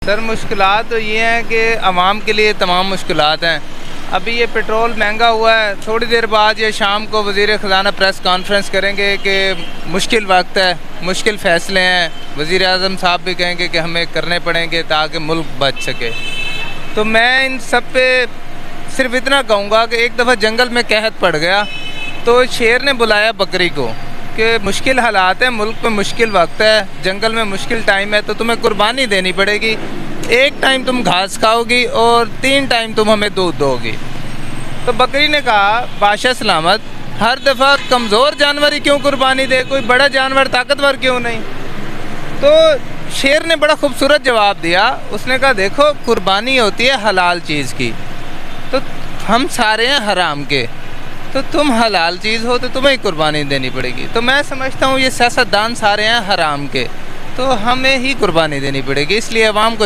Sir मुश्किलात तो ये हैं कि आवाम के लिए तमाम मुश्किलात हैं। अभी ये पेट्रोल महंगा हुआ है, थोड़ी देर बाद ये शाम को वज़ीर ख़ज़ाना प्रेस कॉन्फ्रेंस करेंगे कि मुश्किल वक्त है, मुश्किल फ़ैसले हैं। वज़ीर आज़म साहब भी कहेंगे कि हमें करने पड़ेंगे ताकि मुल्क बच सके। तो मैं इन सब पे सिर्फ इतना कहूँगा कि एक दफ़ा जंगल में कहत पड़ गया तो शेर ने बुलाया बकरी को कि मुश्किल हालात हैं, मुल्क में मुश्किल वक्त है, जंगल में मुश्किल टाइम है, तो तुम्हें कुर्बानी देनी पड़ेगी। एक टाइम तुम घास खाओगी और 3 टाइम तुम हमें दूध दोगी। तो बकरी ने कहा बादशाह सलामत, हर दफ़ा कमज़ोर जानवर ही क्यों कुर्बानी दे, कोई बड़ा जानवर ताकतवर क्यों नहीं। तो शेर ने बड़ा खूबसूरत जवाब दिया। उसने कहा देखो कुर्बानी होती है हलाल चीज़ की, तो हम सारे हैं हराम के, तो तुम हलाल चीज़ हो तो तुम्हें ही कुर्बानी देनी पड़ेगी। तो मैं समझता हूँ ये सियासतदान सारे हैं हराम के, तो हमें ही कुर्बानी देनी पड़ेगी। इसलिए अवाम को